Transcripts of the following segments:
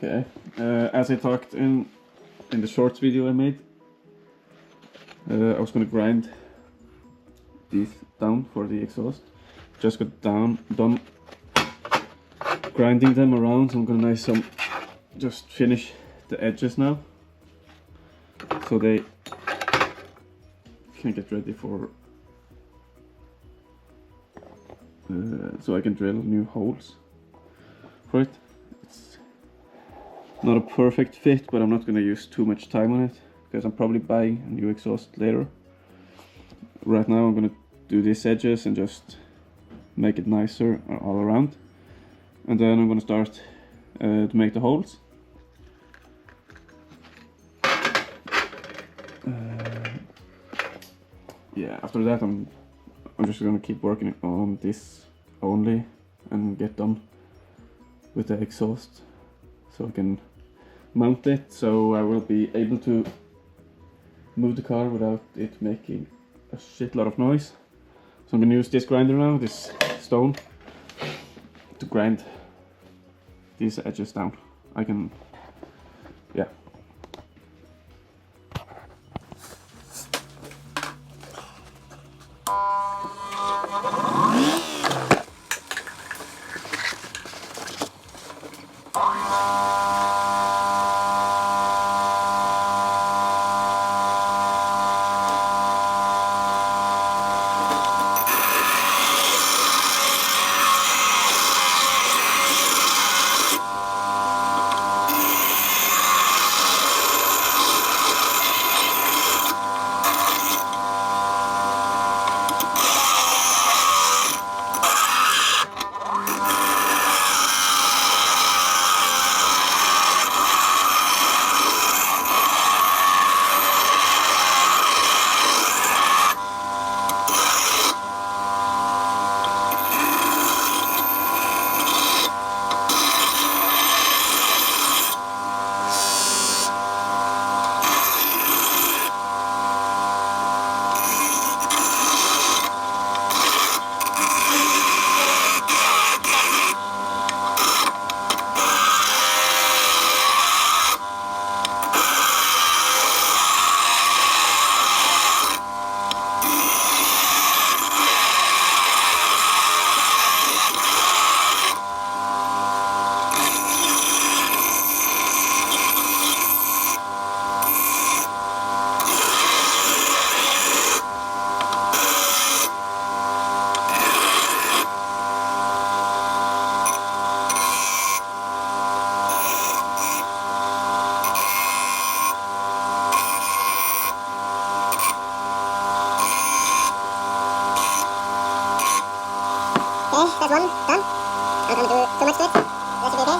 Okay, as I talked in the shorts video I made, I was gonna grind these down for the exhaust. Just got done grinding them around, so I'm gonna just finish the edges now, so they can get ready for so I can drill new holes for it. It's not a perfect fit, but I'm not gonna use too much time on it because I'm probably buying a new exhaust later. Right now I'm gonna do these edges and just make it nicer all around, and then I'm gonna start to make the holes. Yeah, after that I'm just gonna keep working on this only and get done with the exhaust, so I can mount it, so I will be able to move the car without it making a shitload of noise. So I'm gonna use this grinder now, this stone, to grind these edges down. Yeah. Okay, that's one done. I'm gonna do too much to it. That should be okay.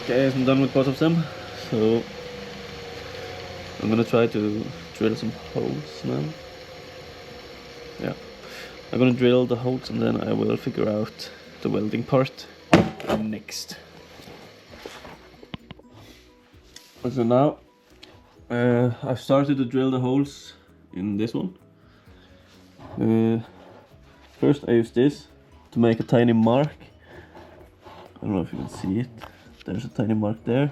Okay, I'm done with both of them, so I'm gonna try to drill some holes now. Yeah, I'm gonna drill the holes and then I will figure out the welding part next. So now I've started to drill the holes in this one. First I use this to make a tiny mark I don't know if you can see it. There's a tiny mark there.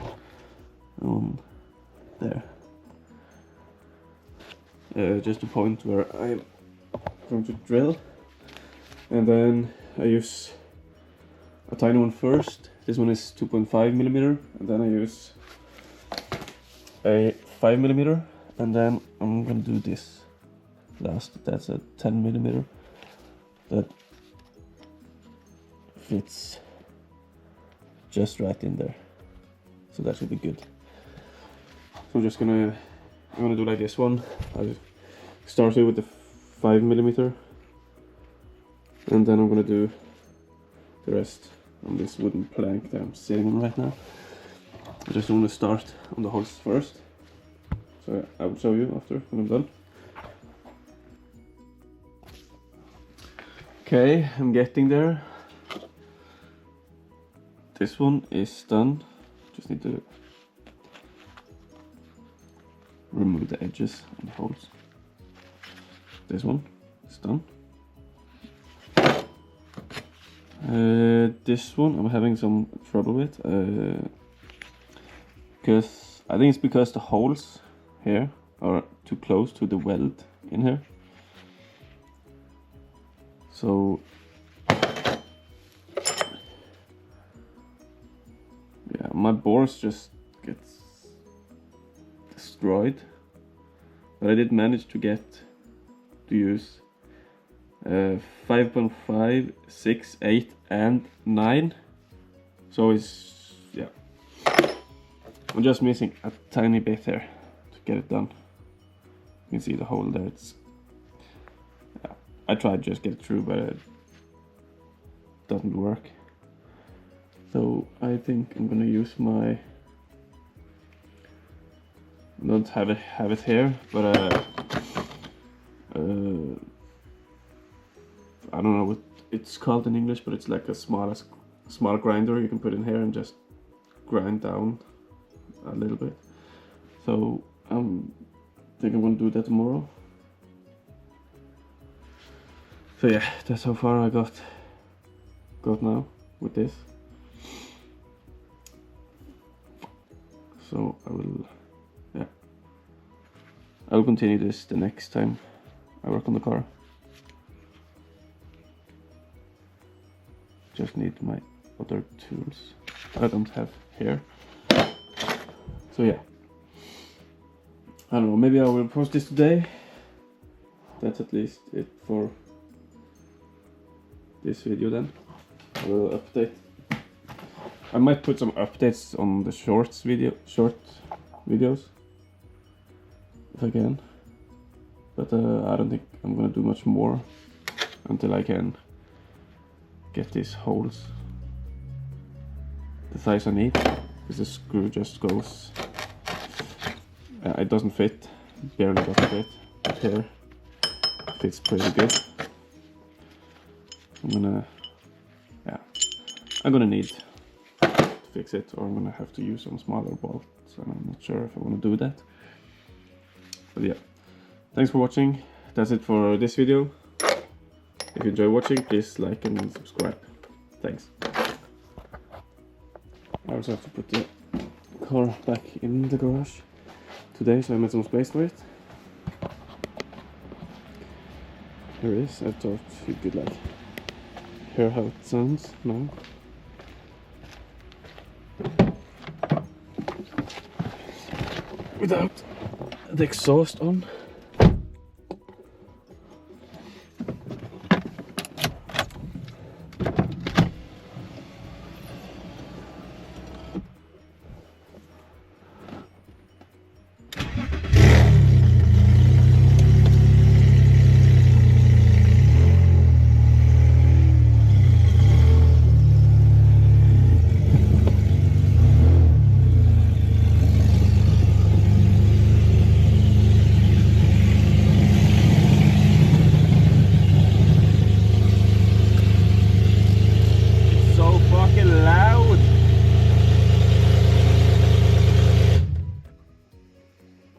And there. Just a point where I'm going to drill. And then I use a tiny one first. This one is 2.5 millimeter, and then I use a 5 millimeter, and then I'm gonna do this last. That's a 10 millimeter that fits just right in there, so that should be good. So I'm gonna do like this one. I started with the 5 millimeter, and then I'm gonna do the rest on this wooden plank that I'm sitting on right now. I just want to start on the holes first, so I will show you after when I'm done. Okay, I'm getting there. This one is done. Just need to remove the edges on the holes. This one is done. This one I'm having some trouble with, because I think it's because the holes here are too close to the weld in here. So yeah, my bores just gets destroyed, but I did manage to use 5.5, 6, 8 and 9. So it's, yeah, I'm just missing a tiny bit here to get it done. You can see the hole there. It's, yeah, I tried to just get it through, but it doesn't work. So I think I'm gonna use my, I don't have it here, but I don't know what it's called in English, but it's like a small grinder you can put in here and just grind down a little bit. So I think I'm gonna do that tomorrow. So yeah, that's how far I got now with this. So I will continue this the next time I work on the car. Just need my other tools I don't have here. So yeah, I don't know, maybe I will post this today. That's at least it for this video then. I will update. I might put some updates on the short videos if I can, but I don't think I'm gonna do much more until I can get these holes the size I need, because the screw just goes, it doesn't fit, barely doesn't fit, but here fits pretty good. I'm gonna need to fix it, or I'm gonna have to use some smaller bolts, and I'm not sure if I want to do that. But yeah, thanks for watching. That's it for this video. If you enjoy watching, please like and subscribe. Thanks. I also have to put the car back in the garage today, so I made some space for it. Here it is. I thought you could like hear how it sounds now. Without the exhaust on.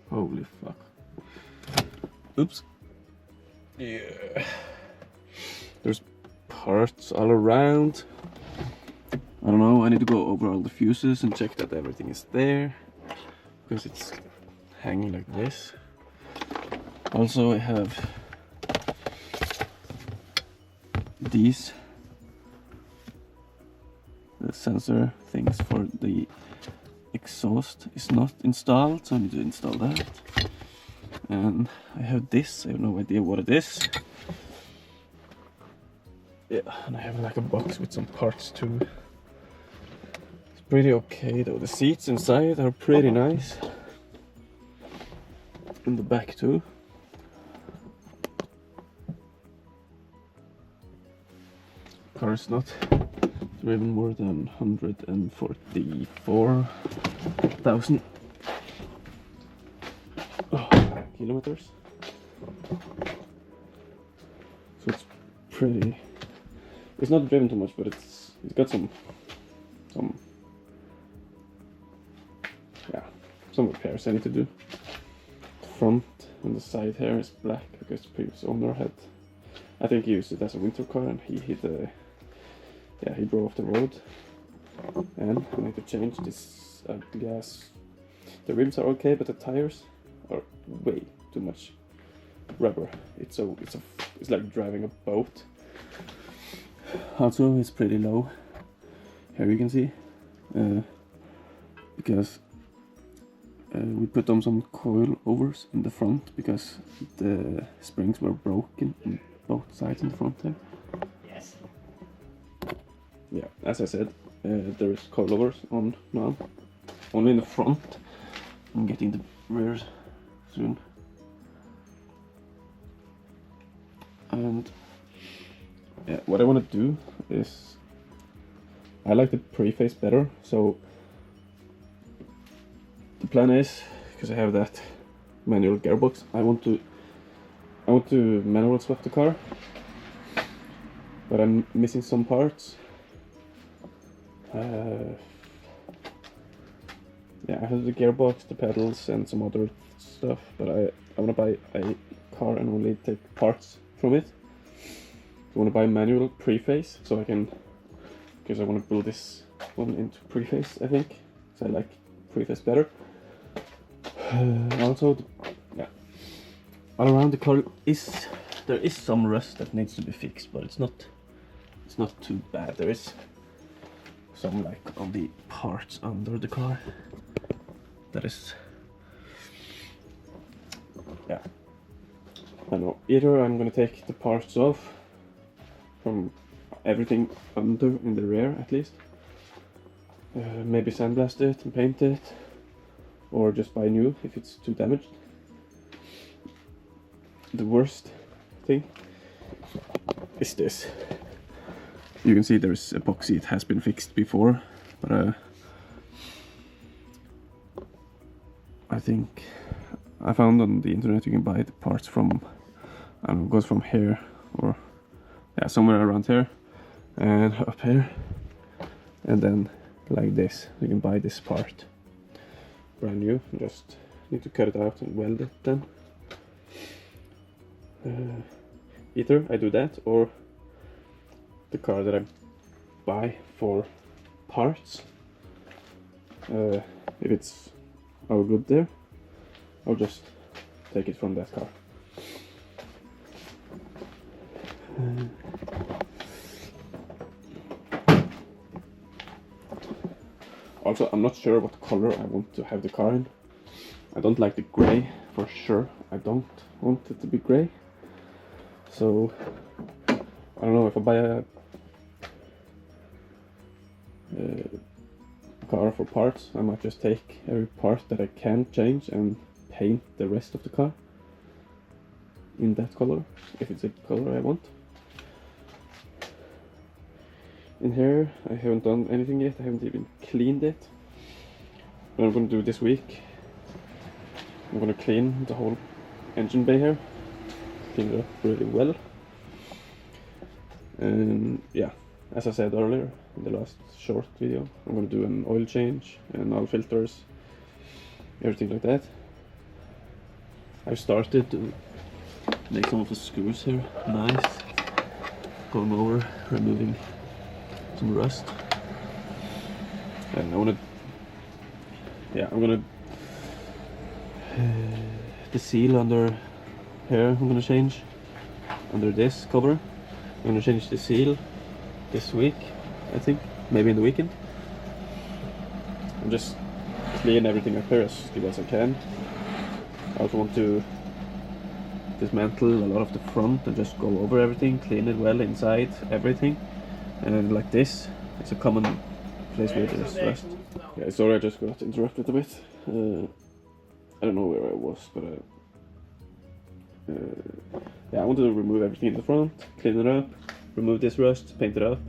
Holy fuck. Oops. Yeah. There's parts all around. I don't know, I need to go over all the fuses and check that everything is there, because it's hanging like this. Also I have these sensor things for the exhaust is not installed, so I need to install that. And I have this, I have no idea what it is. Yeah, and I have like a box with some parts too. It's pretty okay though. The seats inside are pretty nice. In the back too. Car is not driven more than 144,000 kilometers. So it's pretty. It's not driven too much, but it's got some repairs I need to do. The front and the side here is black because the previous owner had, I think he used it as a winter car and he hit a, he drove off the road. And I need to change this gas. The rims are okay, but the tires are way too much rubber. It's like driving a boat. Also, it's pretty low. Here you can see, because we put on some coil overs in the front because the springs were broken on both sides in the front there. Yes. Yeah, as I said, there is coil overs on now, only in the front. I'm getting the rears soon. And yeah, what I want to do is, I like the preface better, so the plan is, because I have that manual gearbox, I want to manual swap the car, but I'm missing some parts. Yeah, I have the gearbox, the pedals and some other stuff, but I want to buy a car and only take parts from it. I want to buy a manual preface, so I can, because I want to build this one into preface, I think, so I like preface better. Also, yeah, all around the car there is some rust that needs to be fixed, but it's not too bad. There is some like on the parts under the car that is, yeah, I don't know, either I'm gonna take the parts off from everything under in the rear at least, maybe sandblast it and paint it, or just buy new if it's too damaged. The worst thing is this. You can see there's epoxy, it has been fixed before, but I think I found on the internet you can buy the parts from, I don't know, it goes from here, or yeah, somewhere around here and up here, and then like this you can buy this part brand new. Just need to cut it out and weld it then. Either I do that, or the car that I buy for parts, if it's all good there, I'll just take it from that car. Also, I'm not sure what color I want to have the car in. I don't like the grey, for sure. I don't want it to be grey. So, I don't know, if I buy a car for parts, I might just take every part that I can change and paint the rest of the car in that color, if it's a color I want. In here, I haven't done anything yet, I haven't even cleaned it. What I'm going to do this week, I'm going to clean the whole engine bay here, clean it up really well. And yeah, as I said earlier in the last short video, I'm going to do an oil change and oil filters, everything like that. I've started to make some of the screws here nice, going over, removing some rust. And I'm gonna the seal under here. I'm gonna change under this cover. I'm gonna change the seal this week, I think, maybe in the weekend. I'm just clean everything up here as good as I can. I also want to dismantle a lot of the front and just go over everything, clean it well inside, everything. And like this, it's a common place where there's rust. Yeah, sorry I just got interrupted a bit. I don't know where I was, but yeah, I wanted to remove everything in the front, clean it up, remove this rust, paint it up.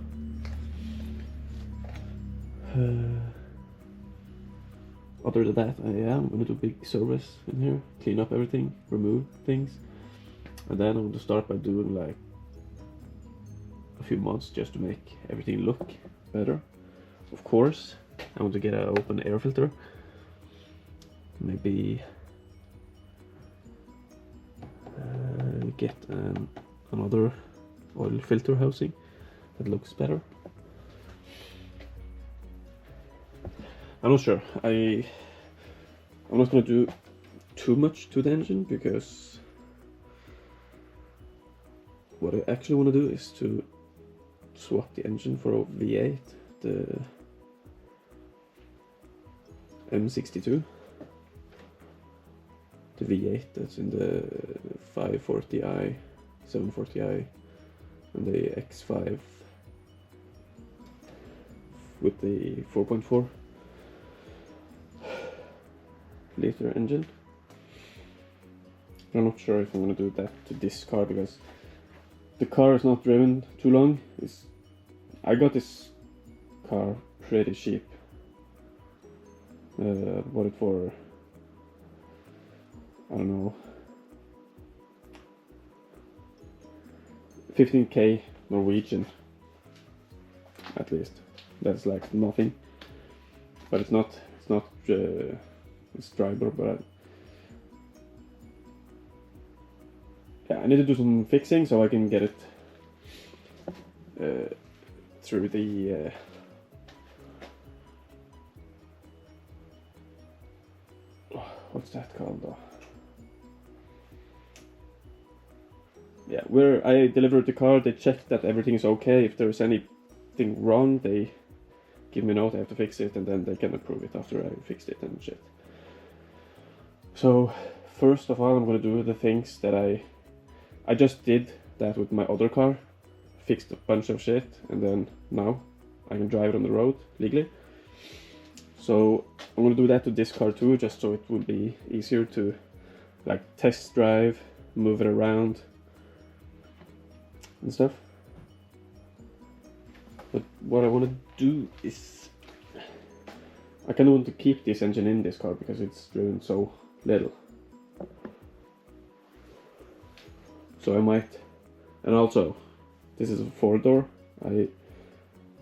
Other than that, I'm gonna do a big service in here, clean up everything, remove things, and then I'm going to start by doing like a few mods just to make everything look better. Of course, I want to get an open air filter, maybe get another oil filter housing that looks better. I'm not sure. I'm not gonna do too much to the engine because what I actually want to do is to swap the engine for a V8, the M62, the V8 that's in the 540i, 740i, and the X5 with the 4.4 liter engine. I'm not sure if I'm going to do that to this car because the car is not driven too long. I got this car pretty cheap. Bought it for, I don't know, 15k Norwegian at least. That's like nothing, but it's not it's driver, but yeah, I need to do some fixing so I can get it through the what's that called though? Yeah, where I delivered the car, they check that everything is okay. If there's anything wrong, they give me a note, I have to fix it, and then they can approve it after I fixed it and shit. So first of all, I'm gonna do the things that I just did that with my other car, fixed a bunch of shit, and then now I can drive it on the road legally. So I'm gonna do that to this car too, just so it will be easier to like test drive, move it around and stuff. But what I want to do is I kind of want to keep this engine in this car because it's driven so little. So I might, and also this is a 4-door. I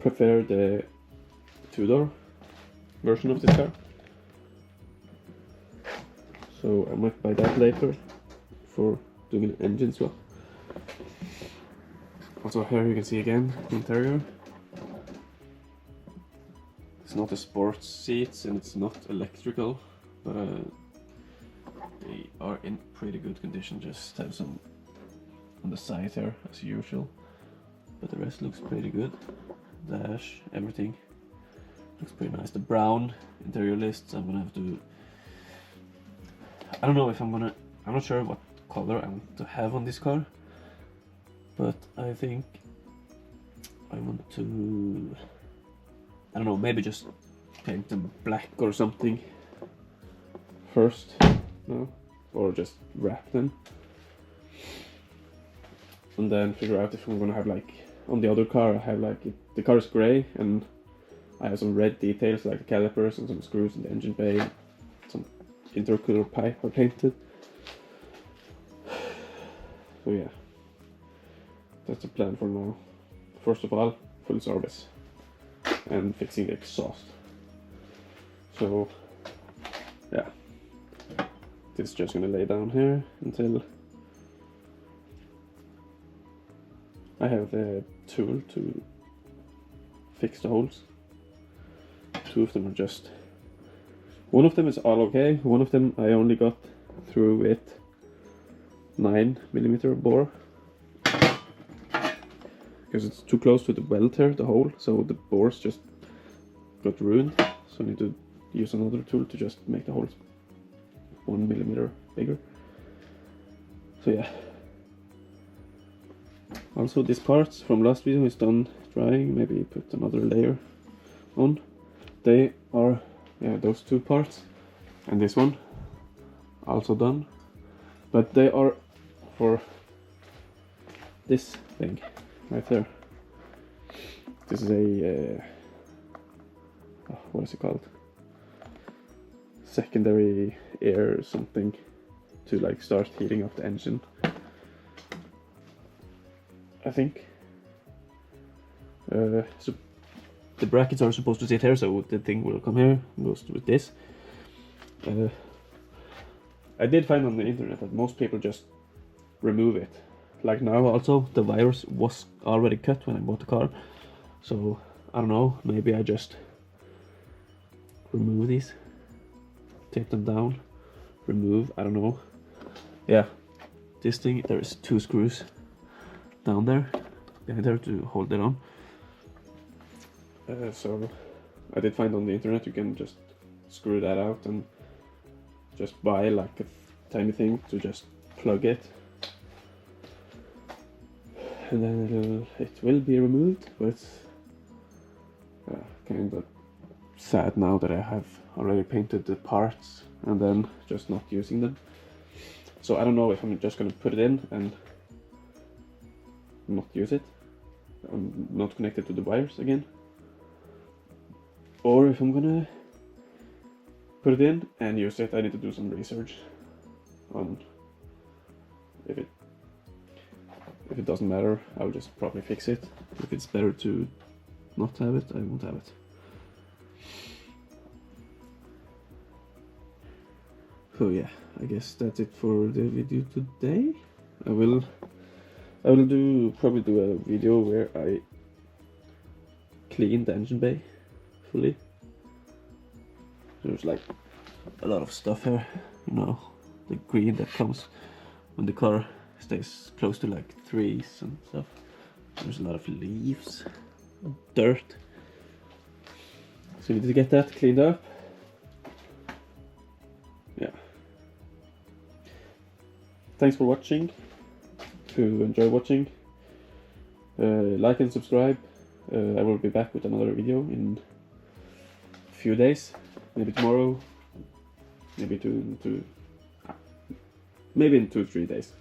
prefer the 2-door version of this car. So I might buy that later for doing an engine swap. Also here you can see again the interior. It's not a sports seats and it's not electrical, but they are in pretty good condition. Just have some on the side here as usual, but the rest looks pretty good. Dash, everything looks pretty nice. The brown interior lists, I'm gonna have to, I don't know if I'm not sure what color I want to have on this car, but I think I want to, I don't know, maybe just paint them black or something first, no? Or just wrap them, and then figure out if I'm gonna have like, on the other car I have like, the car is grey and I have some red details like the calipers and some screws in the engine bay, some intercooler pipe are painted. So yeah, that's the plan for now. First of all, full service and fixing the exhaust. So yeah, this is just gonna lay down here until I have the tool to fix the holes, two of them are just... One of them is all okay, one of them I only got through with 9mm bore. Because it's too close to the weld here, the hole, so the bores just got ruined. So I need to use another tool to just make the holes 1mm bigger. So yeah. Also this part from last video is done drying, maybe put another layer on. They are, yeah, those two parts and this one also done. But they are for this thing right there. This is a what is it called? Secondary air or something to like start heating up the engine, I think. So the brackets are supposed to sit here, so the thing will come here, goes with this. I did find on the internet that most people just remove it. Like now also, the wires was already cut when I bought the car. So, I don't know, maybe I just remove these. Take them down, remove, I don't know. Yeah, this thing, there's 2 screws down there, behind there to hold it on. So, I did find on the internet you can just screw that out and just buy like a tiny thing to just plug it. And then it will be removed, but kind of sad now that I have already painted the parts and then just not using them. So I don't know if I'm just gonna put it in and not use it. I'm not connected to the wires again. Or if I'm gonna put it in and use it, I need to do some research on if it doesn't matter, I'll just probably fix it. If it's better to not have it, I won't have it. So yeah, I guess that's it for the video today. I will probably do a video where I clean the engine bay fully. There's like a lot of stuff here, you know, the green that comes when the car stays close to like trees and stuff. There's a lot of leaves, dirt. So we need to get that cleaned up. Yeah. Thanks for watching. If you enjoy watching, like and subscribe. I will be back with another video in a few days. Maybe tomorrow. Maybe in 2-3 days.